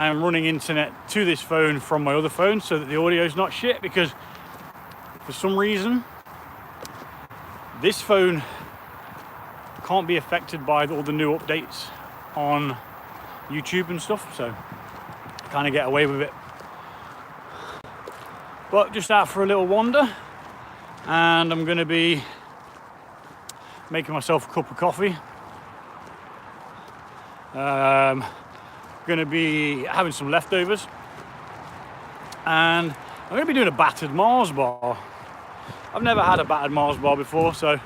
I'm running internet to this phone from my other phone so that the audio is not shit, because for some reason this phone can't be affected by all the new updates on YouTube and stuff, so kind of get away with it. But just out for a little wander, and I'm going to be making myself a cup of coffee. Going to be having some leftovers, and I'm going to be doing a battered Mars bar. I've never had a battered Mars bar before, so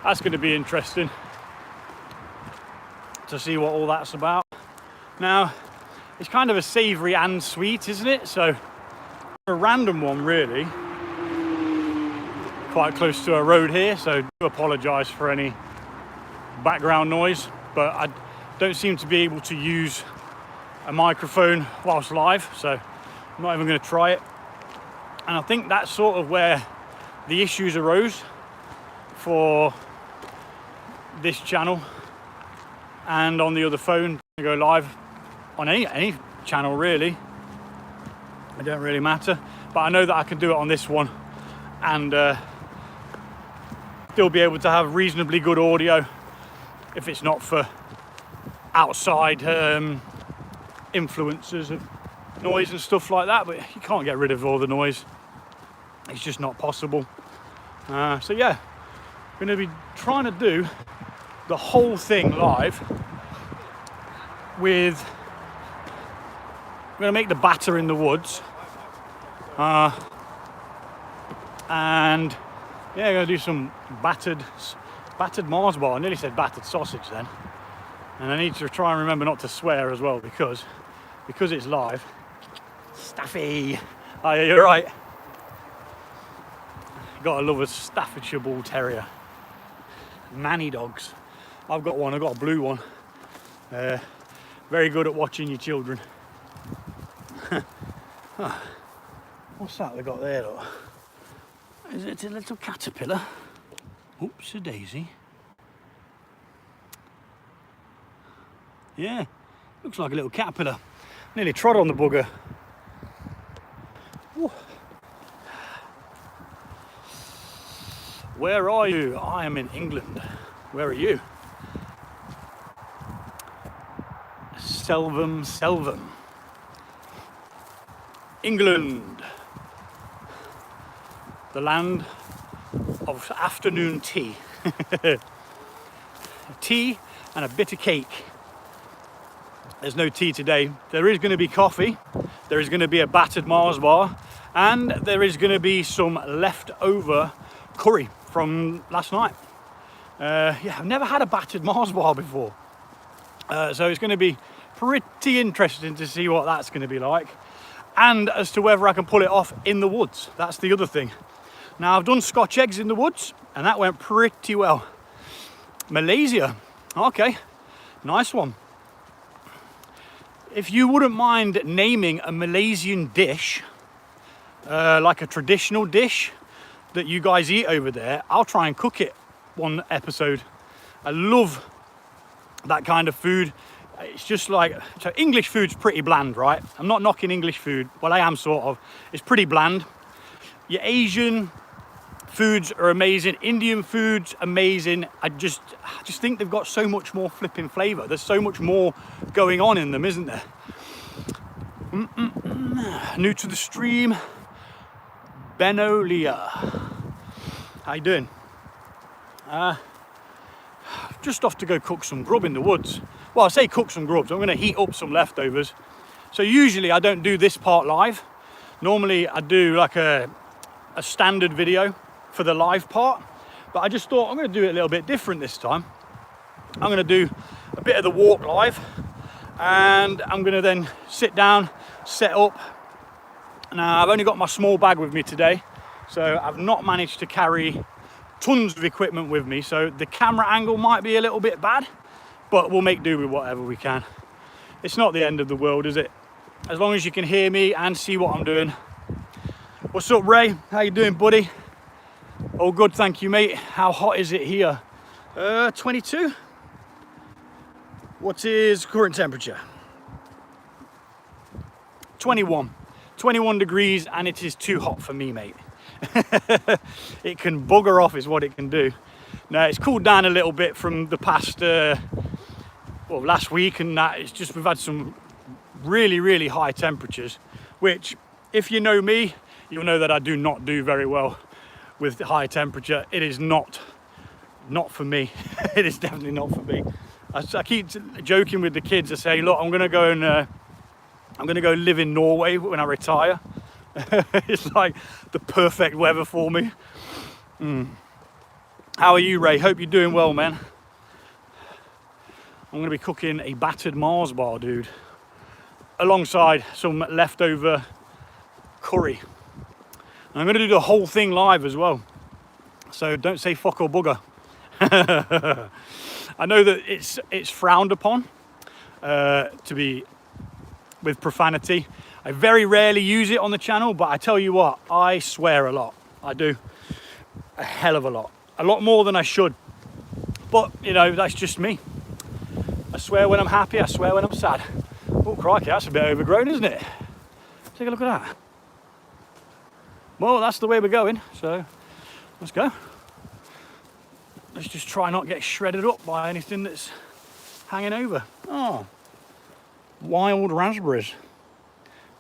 that's going to be interesting to see what all that's about. Now, it's kind of a savoury and sweet, isn't it? So a random one, really. Quite close to a road here, so do apologise for any background noise, but I don't seem to be able to use a microphone whilst live, so I'm not even going to try it. And I think that's sort of where the issues arose for this channel and on the other phone to go live on any channel, really. It don't really matter, but I know that I can do it on this one and still be able to have reasonably good audio if it's not for outside influences of noise and stuff like that. But you can't get rid of all the noise, it's just not possible. So yeah, I'm going to be trying to do the whole thing live with, I'm going to make the batter in the woods, and yeah, I'm going to do some battered Mars bar. I nearly said battered sausage then. And I need to try and remember not to swear as well, because it's live. Staffy! Oh yeah, you're right. Gotta love a Staffordshire Bull Terrier. Manny dogs. I've got one, I've got a blue one. Very good at watching your children. What's that we got there, look? Is it a little caterpillar? Oops, a daisy. Yeah, looks like a little caterpillar. Nearly trod on the bugger. Ooh. Where are you? I am in England. Where are you? Selvum. England. The land of afternoon tea. Tea and a bit of cake. There's no tea today. There is going to be coffee, there is going to be a battered Mars bar, and there is going to be some leftover curry from last night. Yeah, I've never had a battered Mars bar before, so it's going to be pretty interesting to see what that's going to be like, and as to whether I can pull it off in the woods. That's the other thing. Now, I've done Scotch eggs in the woods, and that went pretty well. Malaysia, okay, nice one. If you wouldn't mind naming a Malaysian dish, like a traditional dish that you guys eat over there, I'll try and cook it one episode. I love that kind of food. It's just like, so English food's pretty bland, right? I'm not knocking English food. Well, I am sort of. It's pretty bland. Your Asian foods are amazing. Indian food's amazing. I just think they've got so much more flipping flavour. There's so much more going on in them, isn't there? New to the stream, Benolia. How you doing? Just off to go cook some grub in the woods. Well, I say cook some grubs. I'm going to heat up some leftovers. So usually I don't do this part live. Normally I do like a standard video for the live part, but I just thought I'm going to do it a little bit different this time. I'm going to do a bit of the walk live, and I'm going to then sit down, set up. Now, I've only got my small bag with me today, so I've not managed to carry tons of equipment with me, so the camera angle might be a little bit bad, but we'll make do with whatever we can. It's not the end of the world, is it? As long as you can hear me and see what I'm doing. What's up, Ray? How you doing, buddy? All good, thank you, mate. How hot is it here? 22. What is current temperature? 21 degrees, and it is too hot for me, mate. It can bugger off is what it can do. Now it's cooled down a little bit from the past last week, and that it's just we've had some really high temperatures, which if you know me, you'll know that I do not do very well with high temperature. It is not for me. It is definitely not for me. I keep joking with the kids. I say, look, I'm gonna go live in Norway when I retire. It's like the perfect weather for me. How are you, Ray? Hope you're doing well, man. I'm gonna be cooking a battered Mars bar, dude, alongside some leftover curry. And I'm gonna do the whole thing live as well. So don't say fuck or bugger. I know that it's frowned upon to be with profanity. I very rarely use it on the channel, but I tell you what, I swear a lot. I do a hell of a lot more than I should. But you know, that's just me. I swear when I'm happy, I swear when I'm sad. Oh crikey, that's a bit overgrown, isn't it? Take a look at that. Well, that's the way we're going, so let's go. Let's just try not get shredded up by anything that's hanging over. Oh, wild raspberries.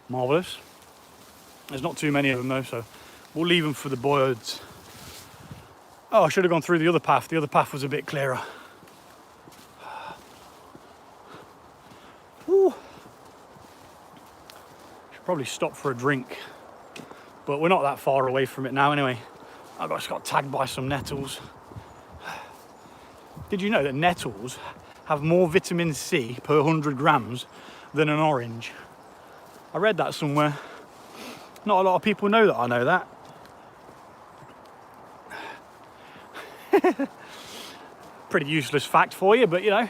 Marvellous. There's not too many of them though, so we'll leave them for the birds. Oh, I should have gone through the other path. The other path was a bit clearer. Ooh. Should probably stop for a drink, but we're not that far away from it now anyway. I just got tagged by some nettles. Did you know that nettles have more vitamin C per 100 grams than an orange? I read that somewhere. Not a lot of people know that I know that. Pretty useless fact for you, but you know,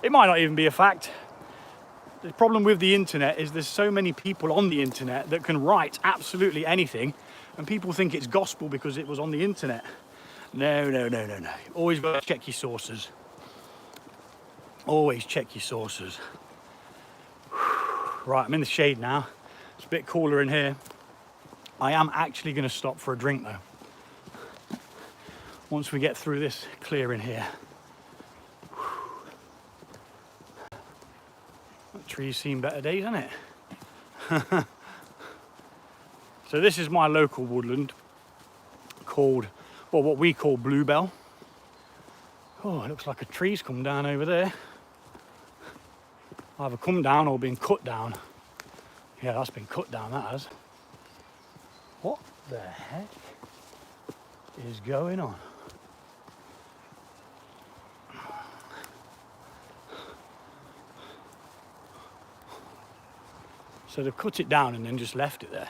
it might not even be a fact. The problem with the internet is there's so many people on the internet that can write absolutely anything, and people think it's gospel because it was on the internet. No. Always got to check your sources. Always check your sources. Right, I'm in the shade now. It's a bit cooler in here. I am actually going to stop for a drink though. Once we get through this clearing here. That tree's seen better days, hasn't it? So this is my local woodland called, well, what we call Bluebell. Oh, it looks like a tree's come down over there. Either come down or been cut down. Yeah, that's been cut down, that has. What the heck is going on? So they've cut it down and then just left it there.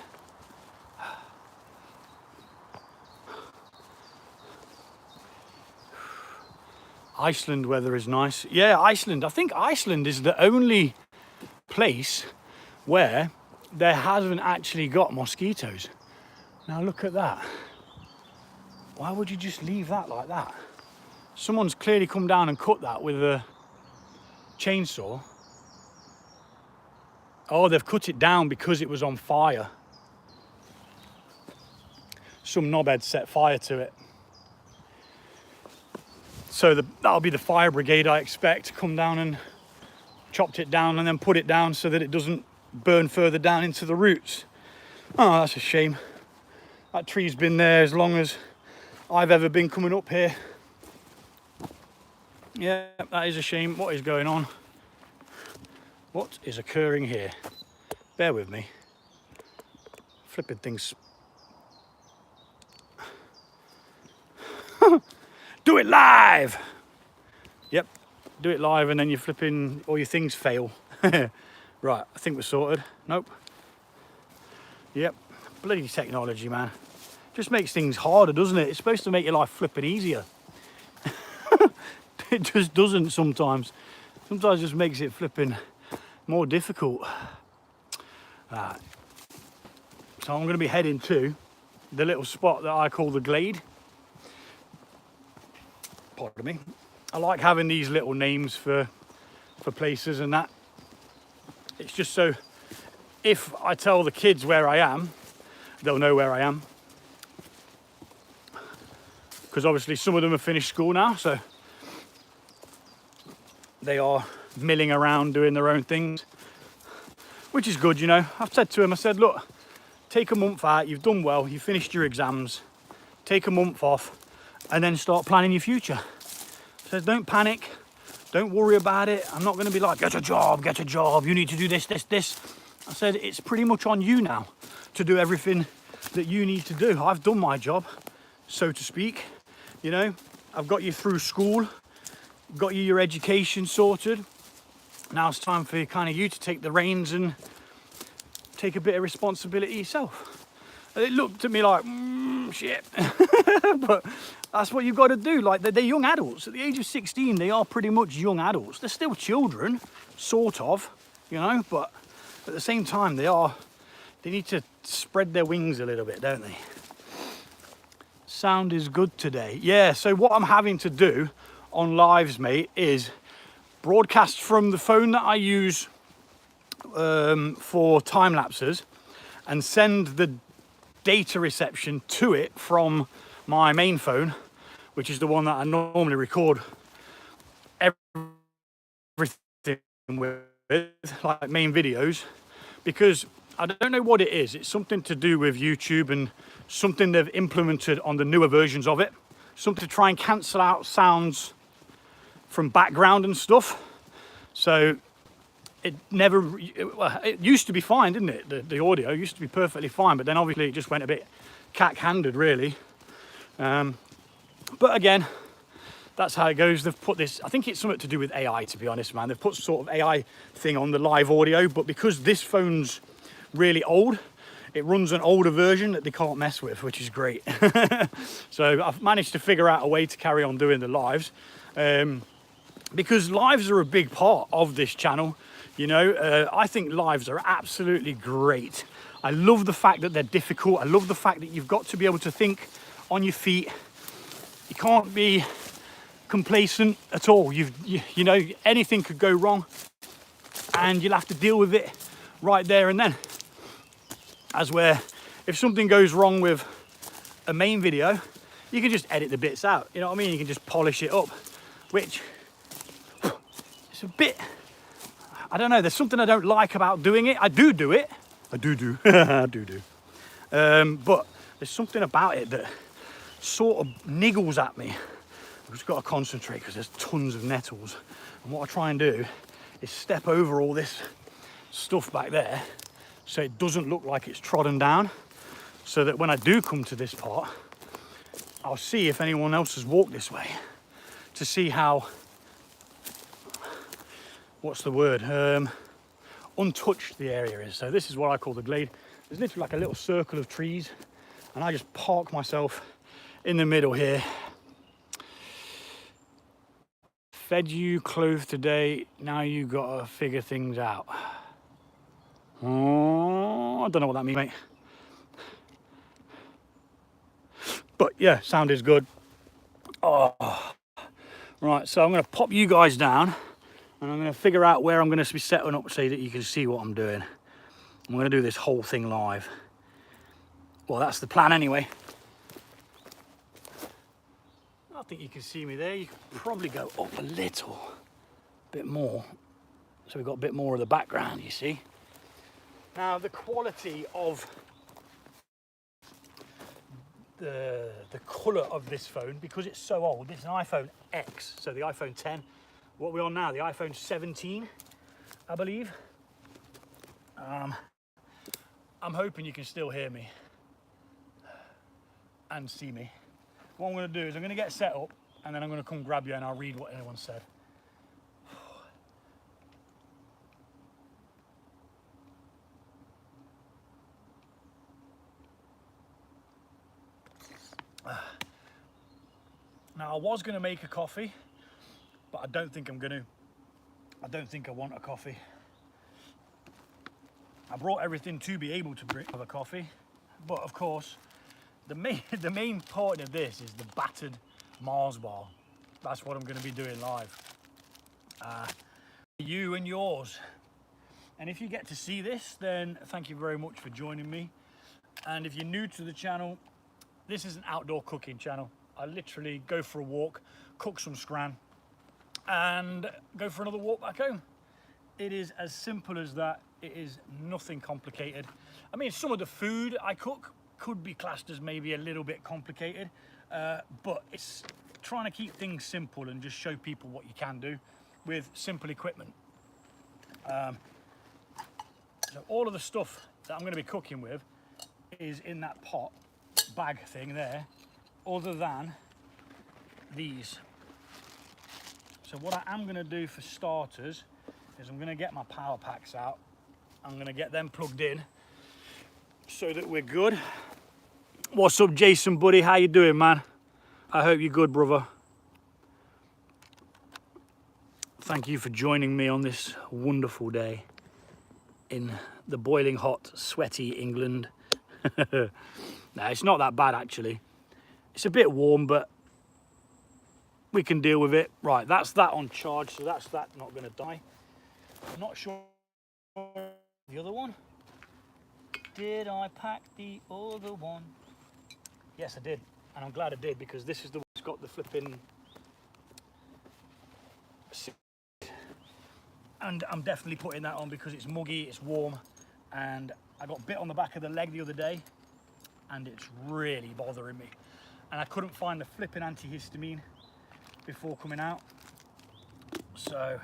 Iceland weather is nice. Yeah, Iceland. I think Iceland is the only place where there hasn't actually got mosquitoes. Now look at that. Why would you just leave that like that? Someone's clearly come down and cut that with a chainsaw. Oh, they've cut it down because it was on fire. Some knobhead set fire to it. So that'll be the fire brigade, I expect, to come down and chopped it down and then put it down so that it doesn't burn further down into the roots. Oh, that's a shame. That tree's been there as long as I've ever been coming up here. Yeah, that is a shame. What is going on? What is occurring here? Bear with me. Flipping things. Do it live! Yep, do it live and then you're flipping, all your things fail. Right, I think we're sorted. Nope. Yep, bloody technology, man. Just makes things harder, doesn't it? It's supposed to make your life flipping easier. It just doesn't sometimes. Sometimes it just makes it flipping more difficult. Right. So I'm going to be heading to the little spot that I call the Glade. Pardon me. I like having these little names for places and that. It's just so if I tell the kids where I am, they'll know where I am. Because obviously some of them have finished school now, so they are milling around doing their own things, which is good, you know. I've said to them, I said, look, take a month out, you've done well, you finished your exams, take a month off, and then start planning your future. I said, don't panic, don't worry about it. I'm not going to be like, get a job, you need to do this. I said, it's pretty much on you now to do everything that you need to do. I've done my job, so to speak. You know, I've got you through school, got you your education sorted. Now it's time for you to take the reins and take a bit of responsibility yourself. And it looked at me like, shit. But that's what you've got to do. Like, they're young adults. At the age of 16, they are pretty much young adults. They're still children, sort of, you know, but at the same time, they need to spread their wings a little bit, don't they? Sound is good today. Yeah, so what I'm having to do on lives, mate, is broadcast from the phone that I use for time lapses and send the data reception to it from my main phone, which is the one that I normally record everything with, like main videos, because I don't know what it is. It's something to do with YouTube and something they've implemented on the newer versions of it. Something to try and cancel out sounds from background and stuff. So it used to be fine, didn't it? The audio used to be perfectly fine, but then obviously it just went a bit cack-handed, really. But again, that's how it goes. They've put this, I think it's something to do with AI, to be honest, man. They've put sort of AI thing on the live audio, but because this phone's really old, it runs an older version that they can't mess with, which is great. So I've managed to figure out a way to carry on doing the lives, because lives are a big part of this channel. You know, I think lives are absolutely great. I love the fact that they're difficult. I love the fact that you've got to be able to think on your feet. You can't be complacent at all. You know, anything could go wrong and you'll have to deal with it right there and then. As where if something goes wrong with a main video, you can just edit the bits out, you know what I mean? You can just polish it up, which it's a bit, I don't know, there's something I don't like about doing it. I do it. I do. But there's something about it that sort of niggles at me. I've just got to concentrate because there's tons of nettles. And what I try and do is step over all this stuff back there so it doesn't look like it's trodden down, so that when I do come to this part, I'll see if anyone else has walked this way to see how, what's the word, untouched the area is. So this is what I call the glade. There's literally like a little circle of trees, and I just park myself in the middle here. Fed you, clothed today, now you gotta figure things out. Oh, I don't know what that means, mate. But yeah, sound is good. Oh, right, so I'm gonna pop you guys down and I'm gonna figure out where I'm gonna be setting up so that you can see what I'm doing. I'm gonna do this whole thing live. Well, that's the plan anyway. I think you can see me there. You can probably go up a little bit more, so we've got a bit more of the background, you see. Now the quality of the colour of this phone, because it's so old, it's an iPhone X, so the iPhone 10. What we're on now, the iPhone 17, I believe. I'm hoping you can still hear me and see me. What I'm going to do is I'm going to get set up and then I'm going to come grab you and I'll read what anyone said. Now I was going to make a coffee, but I don't think I'm going to. I don't think I want a coffee. I brought everything to be able to have a coffee, but of course the main point of this is the battered Mars bar. That's what I'm going to be doing live. You and yours. And if you get to see this, then thank you very much for joining me. And if you're new to the channel, this is an outdoor cooking channel. I literally go for a walk, cook some scran, and go for another walk back home. It is as simple as that. It is nothing complicated. I mean, some of the food I cook could be classed as maybe a little bit complicated, but it's trying to keep things simple and just show people what you can do with simple equipment. So all of the stuff that I'm going to be cooking with is in that pot bag thing there, other than these. So what I am going to do for starters is I'm going to get my power packs out. I'm going to get them plugged in so that we're good. What's up, Jason, buddy? How you doing, man? I hope you're good, brother. Thank you for joining me on this wonderful day in the boiling hot, sweaty England. No, it's not that bad, actually. It's a bit warm, but we can deal with it. Right, that's that on charge, so that's that not going to die. I'm not sure the other one. Did I pack the other one? Yes, I did, and I'm glad I did, because this is the one that's got the flipping... And I'm definitely putting that on because it's muggy, it's warm, and I got bit on the back of the leg the other day, and it's really bothering me. And I couldn't find the flipping antihistamine before coming out, so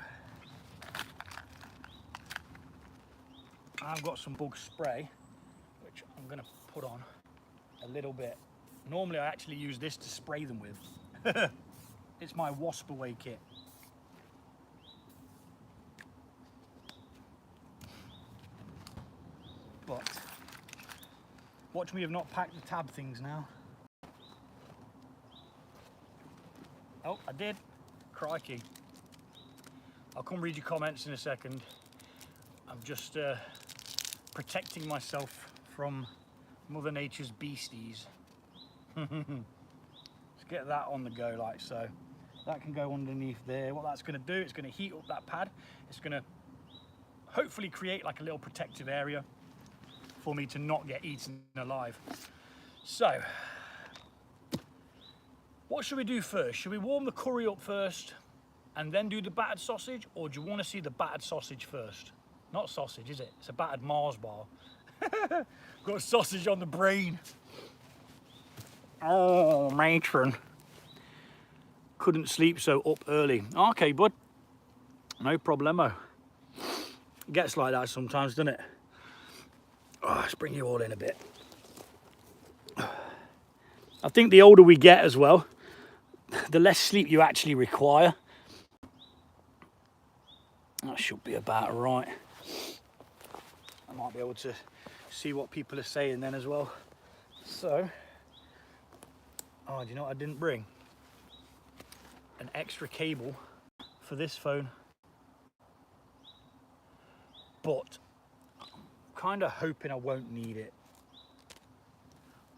I've got some bug spray, which I'm going to put on a little bit. Normally I actually use this to spray them with. It's my wasp away kit. But watch me have not packed the tab things now. Oh, I did. Crikey. I'll come read your comments in a second. I'm just protecting myself from Mother Nature's beasties. Let's get that on the go like so. That can go underneath there. What that's going to do, it's going to heat up that pad. It's going to hopefully create like a little protective area for me to not get eaten alive. So, what should we do first? Should we warm the curry up first and then do the battered sausage, or do you want to see the battered sausage first? Not sausage, is it? It's a battered Mars bar. Got sausage on the brain. Oh, matron. Couldn't sleep, so up early. Okay, bud. No problemo. It gets like that sometimes, doesn't it? Oh, let's bring you all in a bit. I think the older we get as well, the less sleep you actually require. That should be about right. I might be able to see what people are saying then as well. So, oh, do you know what I didn't bring? An extra cable for this phone. But I'm kind of hoping I won't need it.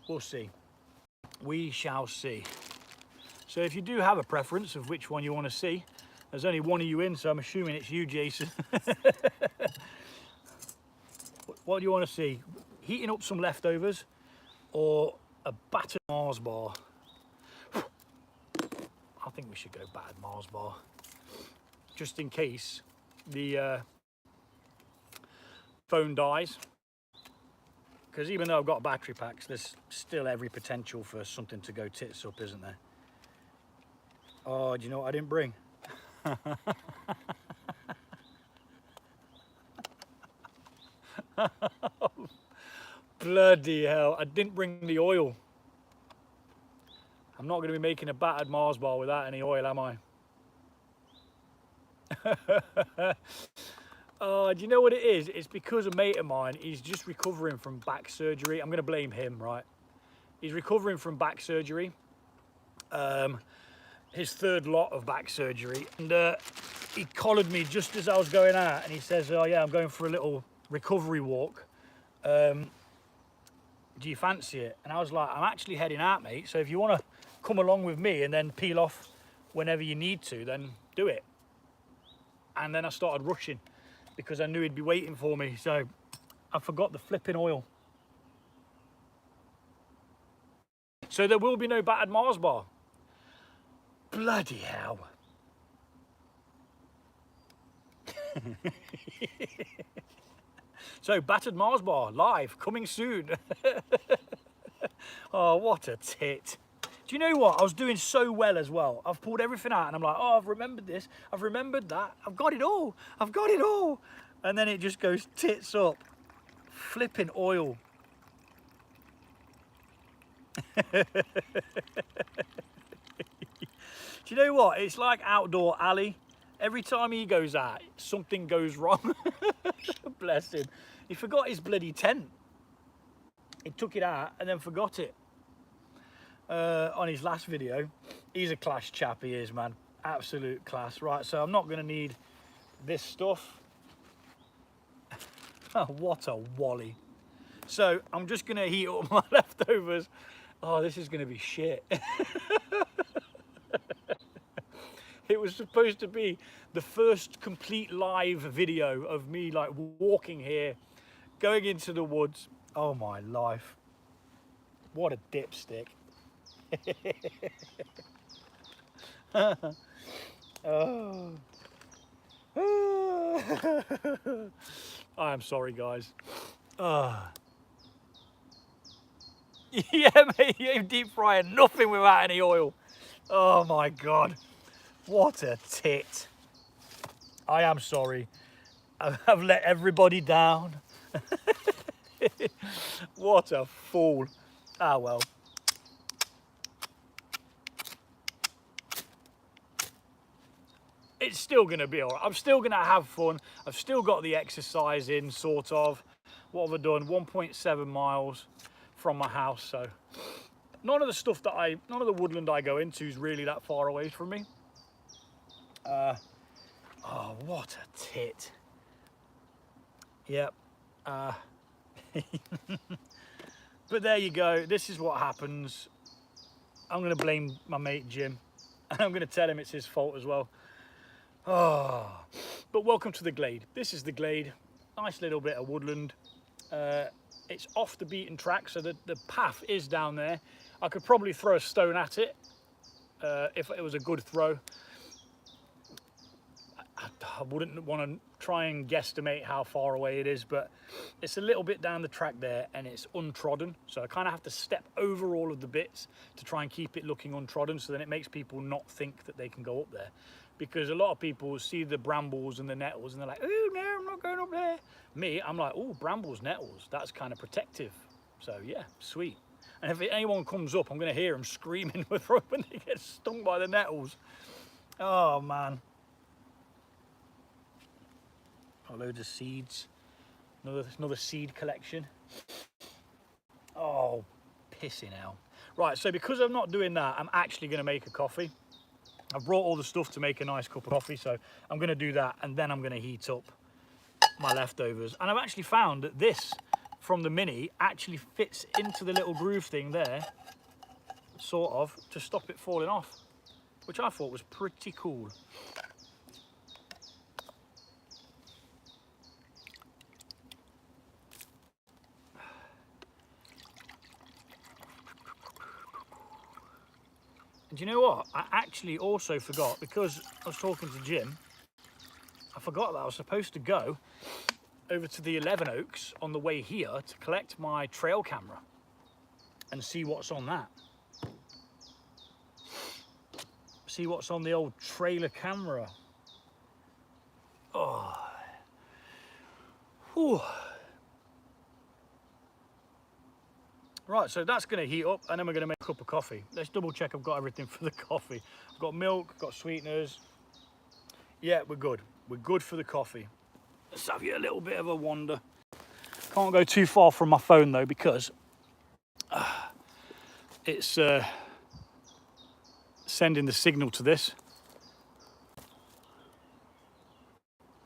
We'll see. We shall see. So if you do have a preference of which one you want to see, there's only one of you in, so I'm assuming it's you, Jason. What do you want to see? Heating up some leftovers or a battered Mars bar? I think we should go battered Mars bar, just in case the phone dies. Because even though I've got battery packs, there's still every potential for something to go tits up, isn't there? Oh, do you know what I didn't bring? Bloody hell, I didn't bring the oil. I'm not going to be making a battered Mars bar without any oil, am I? Oh, do you know what it is? It's because a mate of mine, he's just recovering from back surgery. I'm going to blame him, right? He's recovering from back surgery. His third lot of back surgery. And he collared me just as I was going out. And he says, oh yeah, I'm going for a little recovery walk. Do you fancy it? And I was like, I'm actually heading out, mate. So if you want to come along with me and then peel off whenever you need to, then do it. And then I started rushing. because I knew he'd be waiting for me. So I forgot the flipping oil. So there will be no battered Mars bar. Bloody hell. So battered Mars bar live, coming soon. Oh, what a tit. Do you know what? I was doing so well as well. I've pulled everything out and I'm like, oh, I've remembered this, I've remembered that, I've got it all, I've got it all. And then it just goes tits up. Flipping oil. Do you know what? It's like Outdoor Ali. Every time he goes out, something goes wrong. Bless him. He forgot his bloody tent. He took it out and then forgot it. On his last video. He's a class chap, he is, man. Absolute class. Right, so I'm not going to need this stuff. Oh, what a wally. So I'm just going to heat up my leftovers. Oh, this is going to be shit. It was supposed to be the first complete live video of me like walking here, going into the woods. Oh my life. What a dipstick. Oh. I'm sorry, guys. Yeah, mate, you ain't deep frying nothing without any oil. Oh my God. What a tit. I am sorry. I've let everybody down. What a fool. Ah, well. It's still going to be all right. I'm still going to have fun. I've still got the exercise in, sort of. What have I done? 1.7 miles from my house. So none of the woodland I go into is really that far away from me. Oh, what a tit. Yep. But there you go. This is what happens. I'm going to blame my mate Jim. And I'm going to tell him it's his fault as well. Oh, but welcome to the Glade. This is the Glade. Nice little bit of woodland. It's off the beaten track, so the path is down there. I could probably throw a stone at it if it was a good throw. I wouldn't want to try and guesstimate how far away it is, but it's a little bit down the track there and it's untrodden. So I kind of have to step over all of the bits to try and keep it looking untrodden, so then it makes people not think that they can go up there. Because a lot of people see the brambles and the nettles and they're like, oh no, I'm not going up there. Me, I'm like, oh, brambles, nettles, that's kind of protective. So yeah, sweet. And if anyone comes up, I'm going to hear them screaming when they get stung by the nettles. Oh man. Oh, loads of seeds. Another seed collection. Oh, pissing hell. Right, so because I'm not doing that, I'm actually going to make a coffee. I've brought all the stuff to make a nice cup of coffee, so I'm going to do that and then I'm going to heat up my leftovers. And I've actually found that this from the Mini actually fits into the little groove thing there, sort of, to stop it falling off, which I thought was pretty cool. And do you know what? I actually also forgot, because I was talking to Jim, I forgot that I was supposed to go over to the 11 Oaks on the way here to collect my trail camera and see what's on that. See what's on the old trailer camera. Oh. Whew. Right, so that's going to heat up and then we're going to make a cup of coffee. Let's double check I've got everything for the coffee. I've got milk, I've got sweeteners. Yeah, we're good. We're good for the coffee. Let's have you a little bit of a wander. Can't go too far from my phone though, because it's sending the signal to this.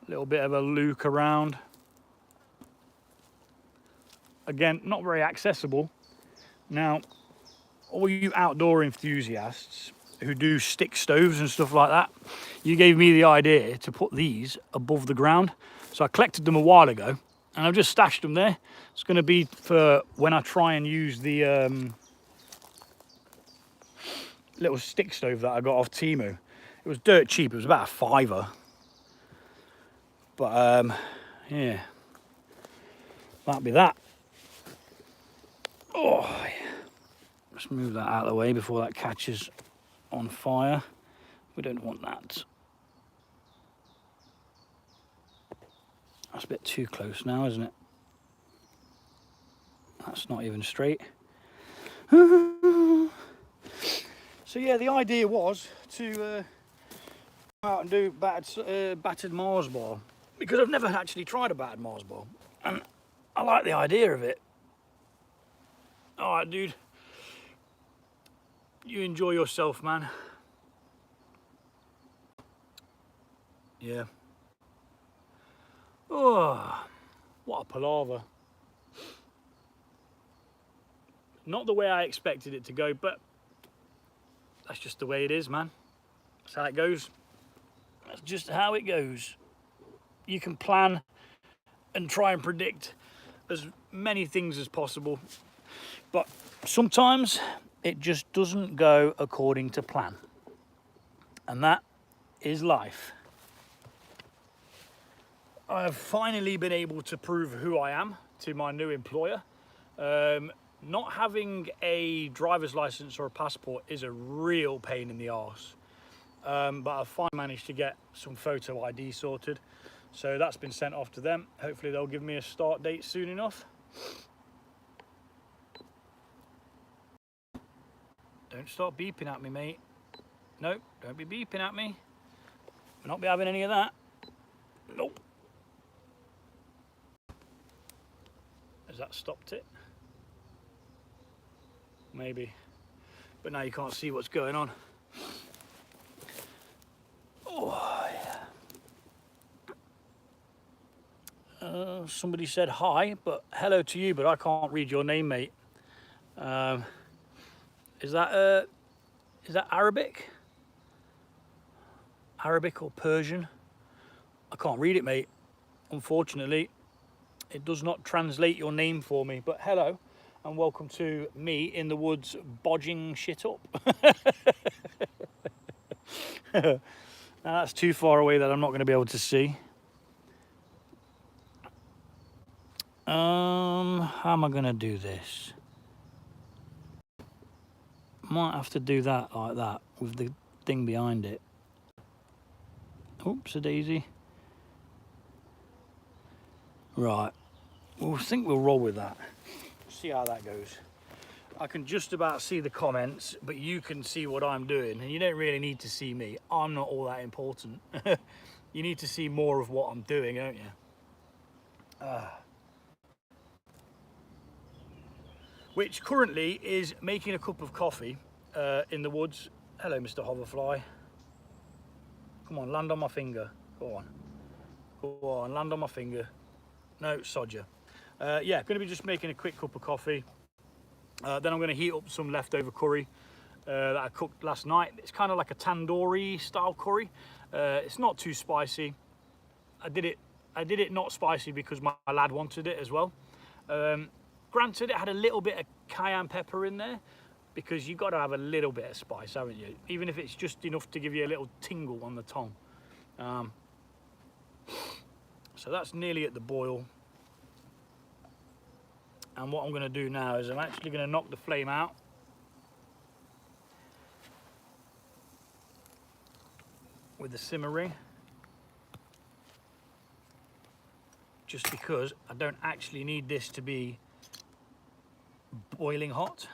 A little bit of a look around. Again, not very accessible. Now, all you outdoor enthusiasts who do stick stoves and stuff like that, you gave me the idea to put these above the ground. So I collected them a while ago and I've just stashed them there. It's going to be for when I try and use the little stick stove that I got off Temu. It was dirt cheap, it was about a £5. But yeah, that'll be that. Oh, yeah. Let's move that out of the way before that catches on fire. We don't want that. That's a bit too close now, isn't it? That's not even straight. So yeah, the idea was to go out and do battered Mars bar, because I've never actually tried a battered Mars bar and I like the idea of it. All right, dude, you enjoy yourself, man. Yeah. Oh, what a palaver. Not the way I expected it to go, but that's just the way it is, man. That's how it goes. That's just how it goes. You can plan and try and predict as many things as possible, but sometimes it just doesn't go according to plan. And that is life. I've finally been able to prove who I am to my new employer. Not having a driver's license or a passport is a real pain in the arse. But I've finally managed to get some photo ID sorted. So that's been sent off to them. Hopefully they'll give me a start date soon enough. Don't start beeping at me, mate. No, don't be beeping at me. We'll not be having any of that. Nope. Has that stopped it? Maybe. But now you can't see what's going on. Oh, yeah. Somebody said hi, but hello to you, but I can't read your name, mate. Is that Arabic? Arabic or Persian? I can't read it, mate. Unfortunately, it does not translate your name for me. But hello, and welcome to me in the woods bodging shit up. Now that's too far away that I'm not going to be able to see. How am I going to do this? Might have to do that like that with the thing behind it. Oops, a daisy. Right, we'll think we'll roll with that. See how that goes. I can just about see the comments, but you can see what I'm doing, and you don't really need to see me. I'm not all that important. You need to see more of what I'm doing, don't you? Which currently is making a cup of coffee in the woods. Hello, Mr. Hoverfly. Come on, land on my finger. Go on. Go on, land on my finger. No, sod you. Yeah, going to be just making a quick cup of coffee. Then I'm going to heat up some leftover curry that I cooked last night. It's kind of like a tandoori style curry. It's not too spicy. I did it not spicy because my lad wanted it as well. Granted, it had a little bit of cayenne pepper in there because you've got to have a little bit of spice, haven't you? Even if it's just enough to give you a little tingle on the tongue. So that's nearly at the boil. And what I'm going to do now is I'm actually going to knock the flame out. With the simmer ring. Just because I don't actually need this to be boiling hot.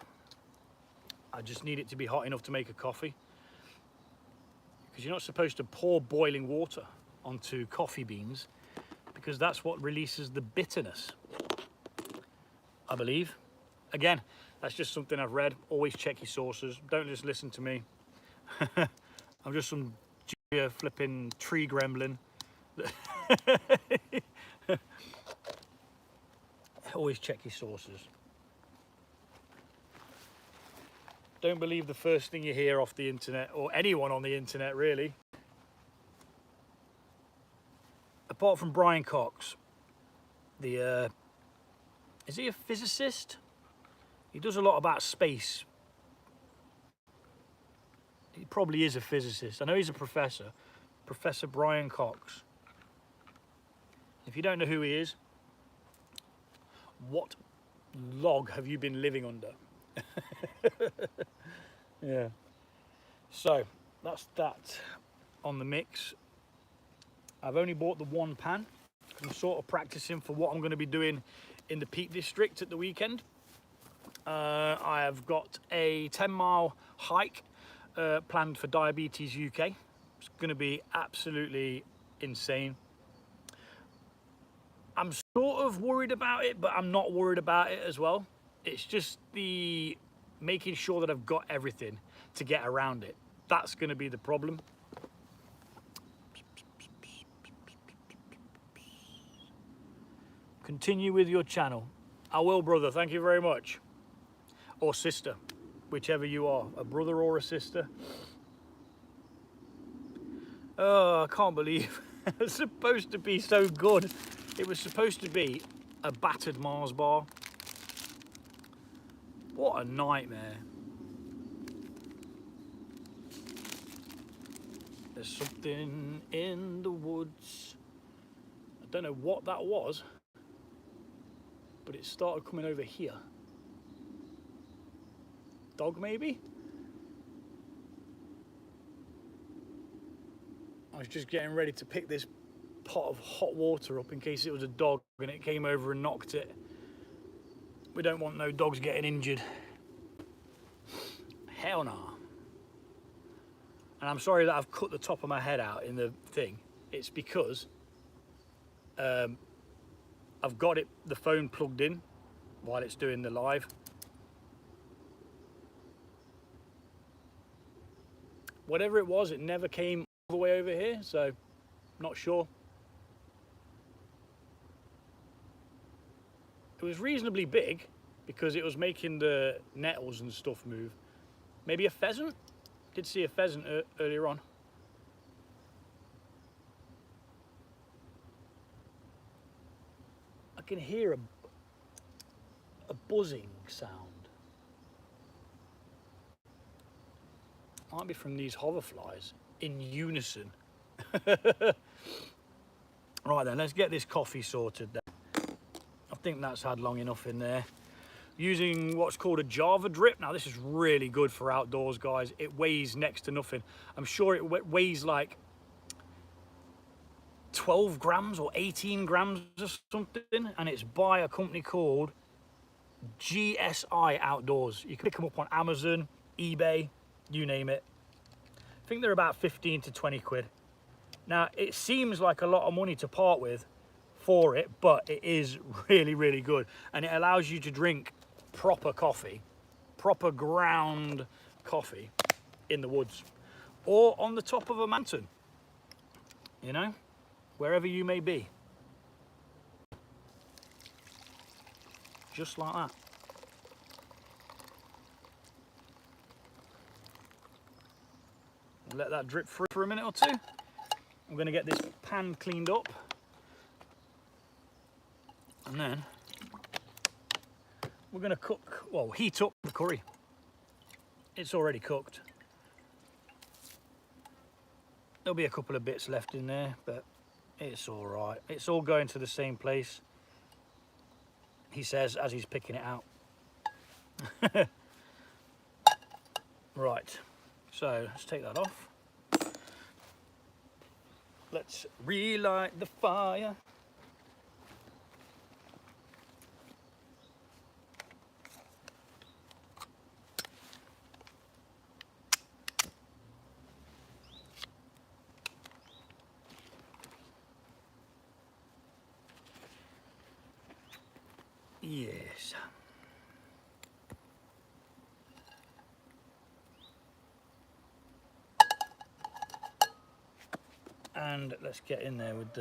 I just need it to be hot enough to make a coffee. Because you're not supposed to pour boiling water onto coffee beans, because that's what releases the bitterness, I believe. Again, that's just something I've read. Always check your sources. Don't just listen to me. I'm just some flipping tree gremlin. Always check your sources. Don't believe the first thing you hear off the internet, or anyone on the internet really. apart from Brian Cox, is he a physicist? He does a lot about space. He probably is a physicist. I know he's a professor, Professor Brian Cox. If you don't know who he is, what log have you been living under? Yeah. So that's that on the mix. I've only bought the one pan. I'm sort of practicing for what I'm going to be doing in the Peak District at the weekend. I have got a 10-mile hike planned for Diabetes UK. It's going to be absolutely insane. I'm sort of worried about it, but I'm not worried about it as well. It's just the making sure that I've got everything to get around it. That's going to be the problem. Continue with your channel. I will, brother. Thank you very much. Or sister, whichever you are, a brother or a sister. Oh, I can't believe it's supposed to be so good. It was supposed to be a battered Mars bar. What a nightmare. There's something in the woods. I don't know what that was, but it started coming over here. Dog, maybe? I was just getting ready to pick this pot of hot water up in case it was a dog and it came over and knocked it. We don't want no dogs getting injured. Hell no. And I'm sorry that I've cut the top of my head out in the thing. It's because I've got the phone plugged in while it's doing the live. Whatever it was, it never came all the way over here, so not sure. It was reasonably big because it was making the nettles and stuff move. Maybe a pheasant? Did see a pheasant earlier on. I can hear a buzzing sound. Might be from these hoverflies in unison. Right then, let's get this coffee sorted then. I think that's had long enough in there. Using what's called a Java drip. Now this is really good for outdoors, guys. It weighs next to nothing. I'm sure it weighs like 12 grams or 18 grams or something, and it's by a company called GSI Outdoors. You can pick them up on Amazon, eBay, you name it. I think they're about 15 to 20 quid. Now it seems like a lot of money to part with for it, but it is really, really good, and it allows you to drink proper coffee, proper ground coffee in the woods or on the top of a mountain, you know, wherever you may be, just like that. Let that drip through for a minute or two. I'm going to get this pan cleaned up, and then we're going to cook, well, heat up the curry. It's already cooked. There'll be a couple of bits left in there, but it's all right. It's all going to the same place, he says as he's picking it out. Right, so let's take that off. Let's relight the fire. Yes. And let's get in there with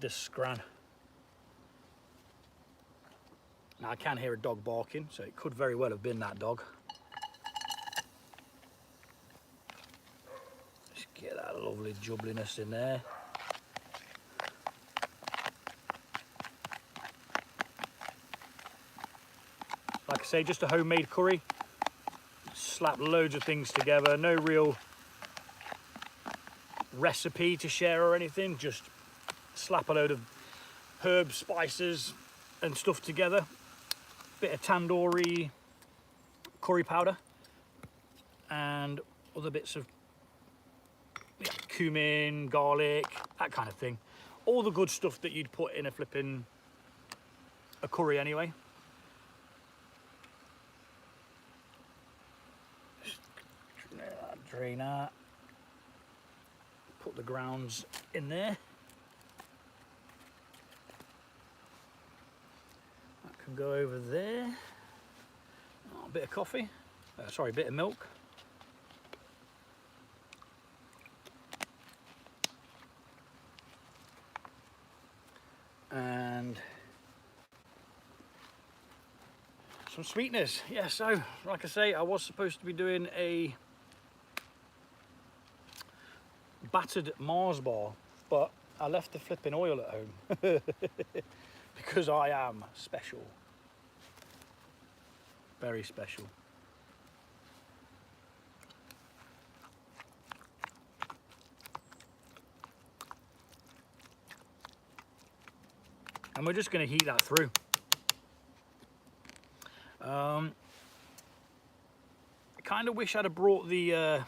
the scran. Now I can hear a dog barking, so it could very well have been that dog. Just get that lovely jubbliness in there. Like I say, just a homemade curry. Slap loads of things together, no real recipe to share or anything, just slap a load of herbs, spices and stuff together. Bit of tandoori curry powder and other bits of cumin, garlic, that kind of thing. All the good stuff that you'd put in a flipping a curry anyway. Drain that. Put the grounds in there. That can go over there. Oh, a bit of coffee. Sorry, a bit of milk. And some sweeteners. Yeah, so like I say, I was supposed to be doing a battered Mars bar, but I left the flipping oil at home because I am special, very special. And we're just going to heat that through. I kind of wish I'd have brought the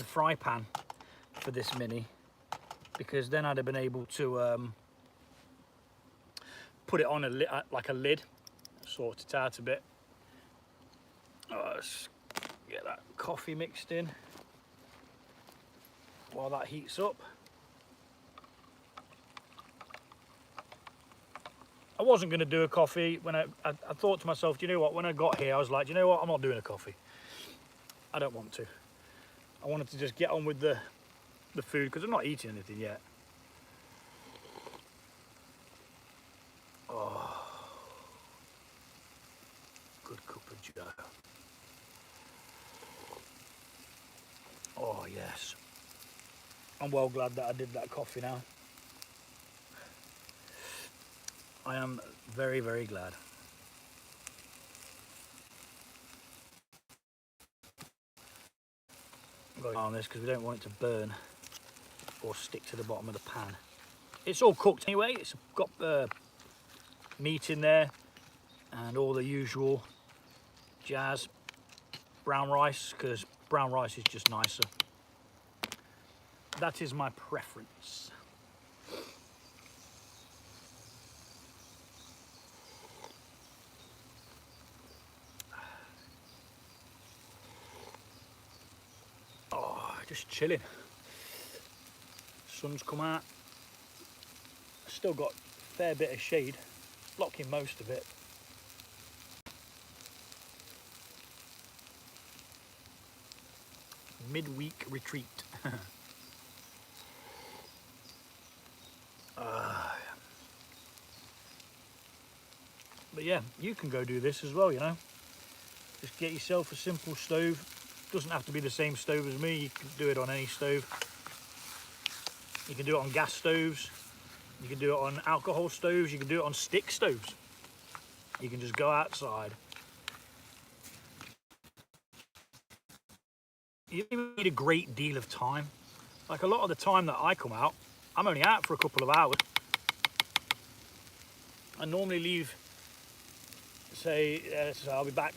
fry pan for this mini, because then I'd have been able to put it on like a lid, sort it out a bit. Let's get that coffee mixed in while that heats up. I wasn't going to do a coffee when I thought to myself, do you know what, when I got here I was like, do you know what, I'm not doing a coffee. I don't want to. I wanted to just get on with the food because I'm not eating anything yet. Oh, good cup of joe. Oh yes. I'm well glad that I did that coffee now. I am very, very glad. I'm going on this because we don't want it to burn or stick to the bottom of the pan. It's all cooked anyway. It's got meat in there and all the usual jazz. Brown rice, because brown rice is just nicer. That is my preference. Oh, just chilling. Sun's come out. Still got a fair bit of shade, blocking most of it. Midweek retreat. But yeah, you can go do this as well, you know. Just get yourself a simple stove. Doesn't have to be the same stove as me. You can do it on any stove. You can do it on gas stoves. You can do it on alcohol stoves. You can do it on stick stoves. You can just go outside. You don't even need a great deal of time. Like a lot of the time that I come out, I'm only out for a couple of hours. I normally leave, say, so I'll be back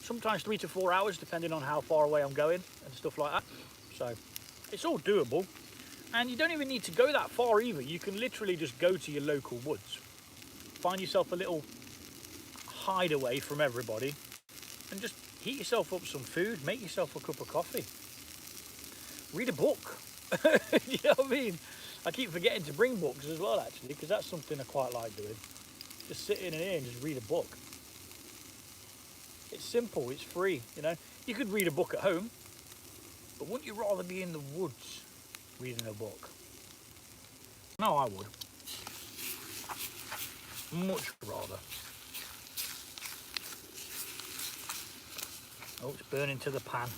sometimes 3 to 4 hours, depending on how far away I'm going and stuff like that. So it's all doable. And you don't even need to go that far either. You can literally just go to your local woods. Find yourself a little hideaway from everybody and just heat yourself up some food, make yourself a cup of coffee. Read a book. You know what I mean? I keep forgetting to bring books as well, actually, because that's something I quite like doing. Just sit in here and just read a book. It's simple, it's free, you know. You could read a book at home, but wouldn't you rather be in the woods reading a book? No, I would. Much rather. Oh, it's burning to the pan.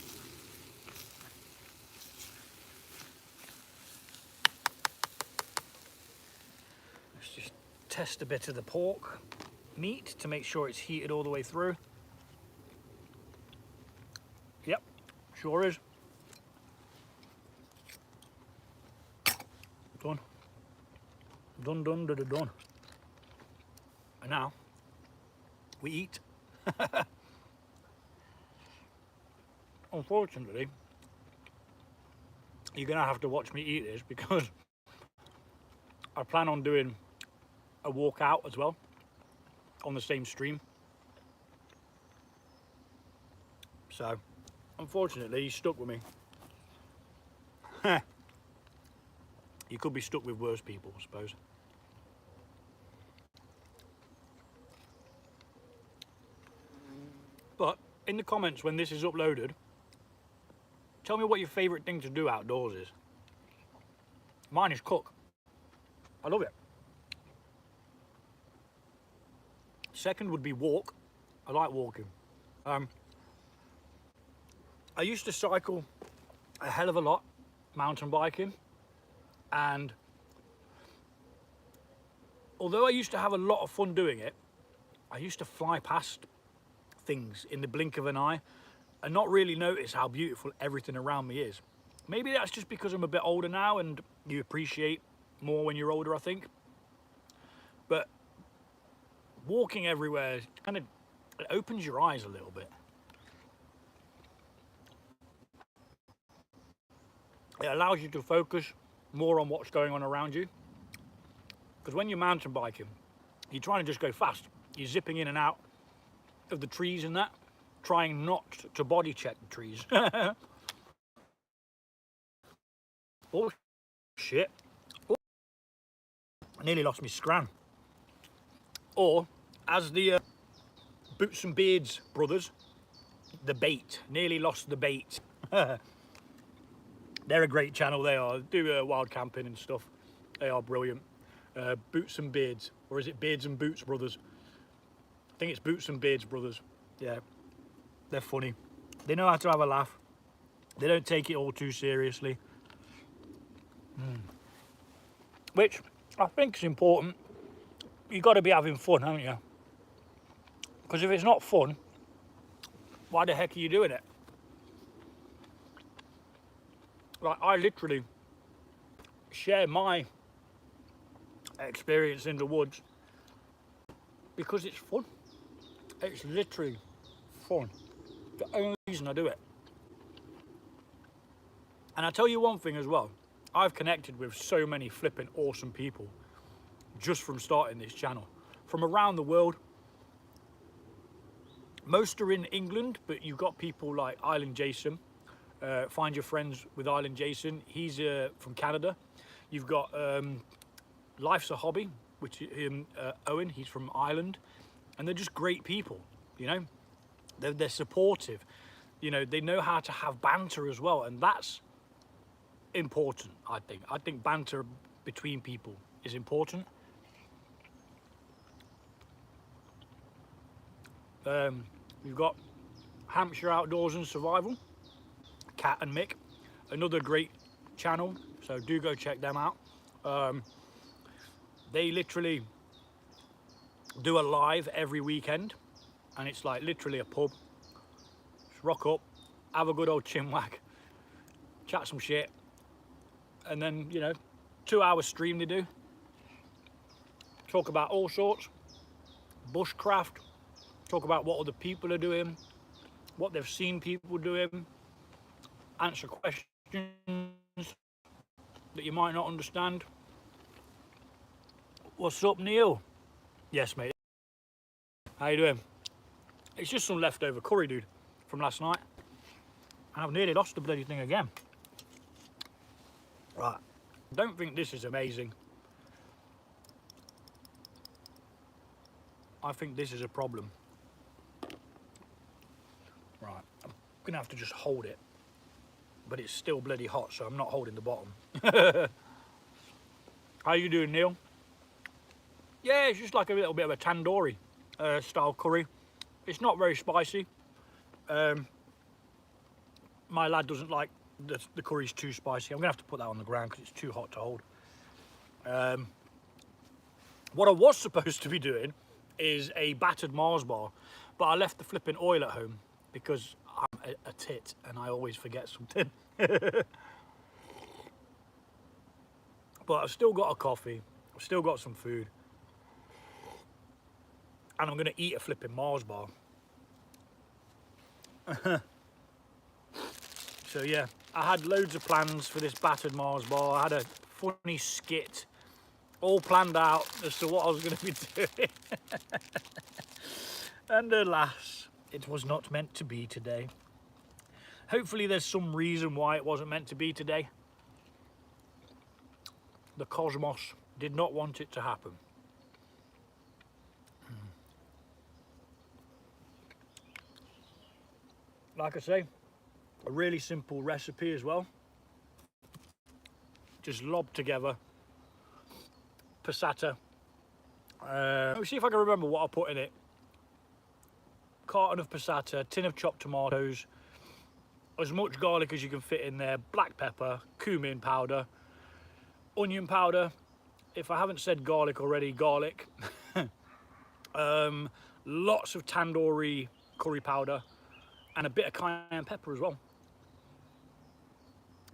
Let's just test a bit of the pork meat to make sure it's heated all the way through. Yep, sure is. Done. Done, done, done, done. And now, we eat. Unfortunately, you're gonna have to watch me eat this because I plan on doing a walk out as well on the same stream. So, unfortunately, he's stuck with me. You could be stuck with worse people, I suppose. But in the comments when this is uploaded, tell me what your favourite thing to do outdoors is. Mine is cook. I love it. Second would be walk. I like walking. I used to cycle a hell of a lot, mountain biking, and although I used to have a lot of fun doing it, I used to fly past things in the blink of an eye and not really notice how beautiful everything around me is. Maybe that's just because I'm a bit older now and you appreciate more when you're older, I think. But walking everywhere kind of, it opens your eyes a little bit. It allows you to focus more on what's going on around you. Because when you're mountain biking, you're trying to just go fast. You're zipping in and out of the trees and that, trying not to body check the trees. Oh, shit. Oh, I nearly lost my scran. Or, as the Boots and Beards brothers, the bait. Nearly lost the bait. They're a great channel, they are. Do wild camping and stuff. They are brilliant. Boots and Beards, or is it Beards and Boots Brothers? I think it's Boots and Beards Brothers. Yeah, they're funny. They know how to have a laugh. They don't take it all too seriously. Which I think is important. You've got to be having fun, haven't you? Because if it's not fun, why the heck are you doing it? Like, I literally share my experience in the woods because it's fun. It's literally fun. The only reason I do it. And I tell you one thing as well, I've connected with so many flipping awesome people just from starting this channel, from around the world. Most are in England, but you've got people like Island Jason. Find your friends with Island Jason. He's from Canada. You've got Life's a Hobby, which is Owen. He's from Ireland, and they're just great people. You know, they're supportive. You know, they know how to have banter as well, and that's important. I think banter between people is important. We've got Hampshire Outdoors and Survival, Kat and Mick, another great channel, so do go check them out. They literally do a live every weekend, and it's like literally a pub. Just rock up, have a good old chinwag, chat some shit, and then, you know, 2-hour stream they do. Talk about all sorts, bushcraft, talk about what other people are doing, what they've seen people doing, answer questions that you might not understand. What's up, Neil? Yes, mate. How you doing? It's just some leftover curry, dude, from last night. And I've nearly lost the bloody thing again. Right. Don't think this is amazing. I think this is a problem. Right. I'm gonna have to just hold it. But it's still bloody hot, so I'm not holding the bottom. How you doing, Neil? Yeah, it's just like a little bit of a tandoori style curry. It's not very spicy. My lad doesn't like the curry's too spicy. I'm gonna have to put that on the ground because it's too hot to hold. What I was supposed to be doing is a battered Mars bar, but I left the flipping oil at home because I'm a tit and I always forget something. But I've still got a coffee, I've still got some food, and I'm gonna eat a flipping Mars bar. So yeah, I had loads of plans for this battered Mars bar. I had a funny skit all planned out as to what I was going to be doing. And alas, it was not meant to be today. Hopefully there's some reason why it wasn't meant to be today. The cosmos did not want it to happen. Like I say, a really simple recipe as well. Just lob together passata. Let me see if I can remember what I put in it. Carton of passata, tin of chopped tomatoes, as much garlic as you can fit in there, black pepper, cumin powder, onion powder. If I haven't said garlic already, garlic. Lots of tandoori curry powder and a bit of cayenne pepper as well.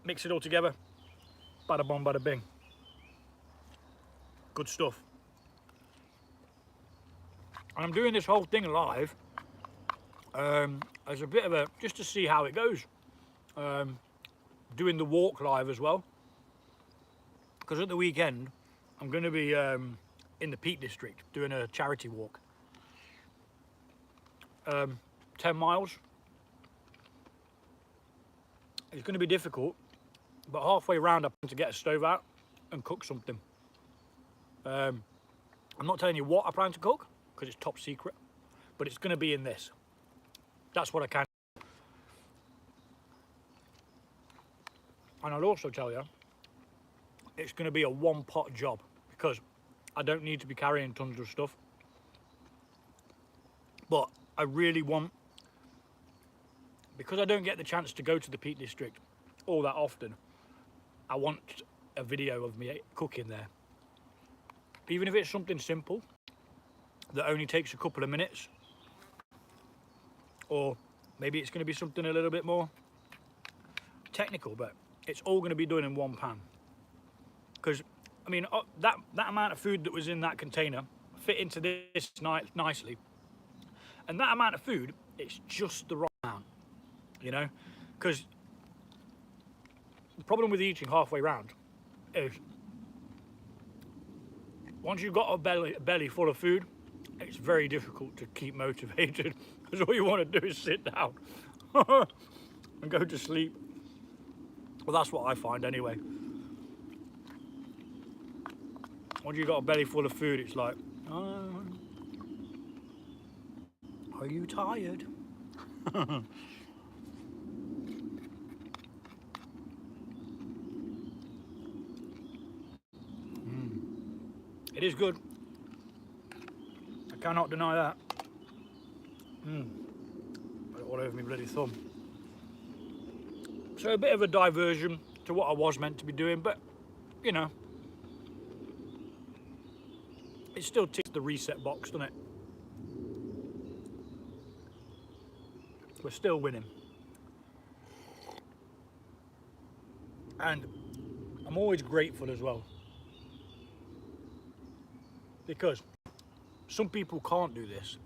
Mix it all together, bada bong, bada bing. Good stuff. And I'm doing this whole thing live as a bit of a, just to see how it goes. Doing the walk live as well. Because at the weekend, I'm going to be in the Peak District doing a charity walk. 10 miles. It's going to be difficult, but halfway round I plan to get a stove out and cook something. I'm not telling you what I plan to cook because it's top secret, but it's going to be in this. That's what I can. And I'll also tell you, it's going to be a one-pot job because I don't need to be carrying tons of stuff. But I really want, because I don't get the chance to go to the Peak District all that often, I want a video of me cooking there. Even if it's something simple that only takes a couple of minutes, or maybe it's going to be something a little bit more technical, but it's all going to be done in one pan. Because, I mean, that amount of food that was in that container fit into this nicely. And that amount of food, it's just the right amount, you know? Because the problem with eating halfway round is once you've got a belly full of food, it's very difficult to keep motivated because all you want to do is sit down and go to sleep. Well, that's what I find anyway. Once you've got a belly full of food, it's like, oh, are you tired? It is good. I cannot deny that. Got it all over my bloody thumb. So a bit of a diversion to what I was meant to be doing, but you know, it still ticks the reset box, doesn't it? We're still winning. And I'm always grateful as well, because some people can't do this,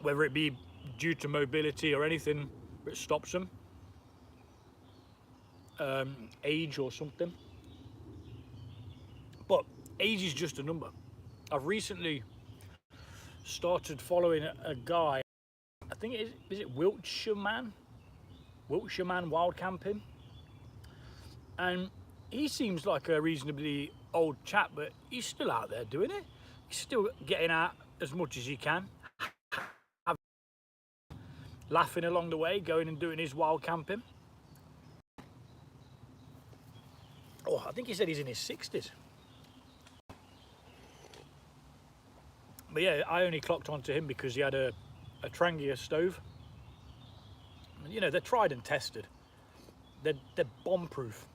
whether it be due to mobility or anything that stops them, age or something. But age is just a number. I've recently started following a guy, I think is it Wiltshire Man Wild Camping, and he seems like a reasonably old chap, but he's still out there doing it. He's still getting out as much as he can, laughing along the way, going and doing his wild camping. Oh, I think he said he's in his 60s. But yeah, I only clocked onto him because he had a Trangia stove. You know, they're tried and tested. They're bomb-proof.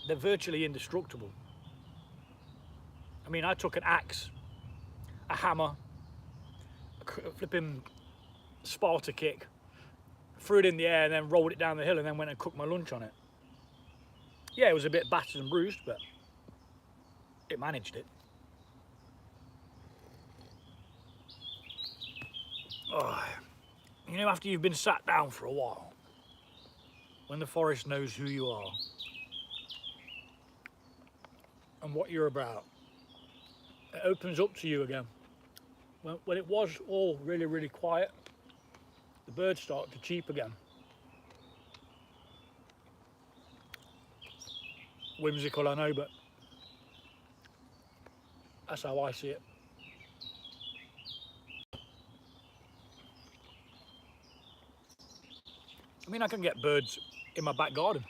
They're virtually indestructible. I mean, I took an axe, a hammer, a flipping Sparta kick, threw it in the air and then rolled it down the hill and then went and cooked my lunch on it. Yeah, it was a bit battered and bruised, but it managed it. Oh, you know, after you've been sat down for a while, when the forest knows who you are and what you're about, it opens up to you again. When it was all really, really quiet, the birds start to cheep again. Whimsical, I know, but that's how I see it. I mean, I can get birds in my back garden,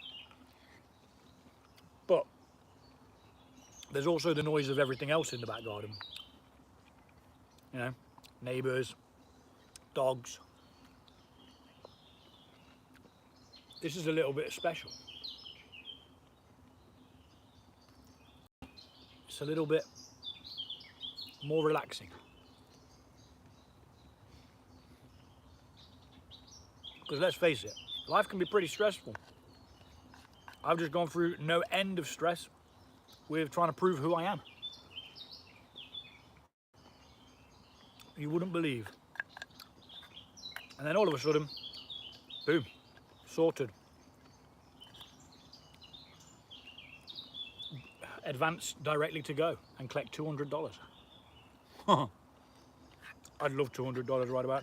but there's also the noise of everything else in the back garden. You know, neighbours, dogs. This is a little bit special. It's a little bit more relaxing. Because let's face it, life can be pretty stressful. I've just gone through no end of stress with trying to prove who I am. You wouldn't believe. And then all of a sudden, boom, sorted. Advance directly to go and collect $200. I'd love $200 right about now.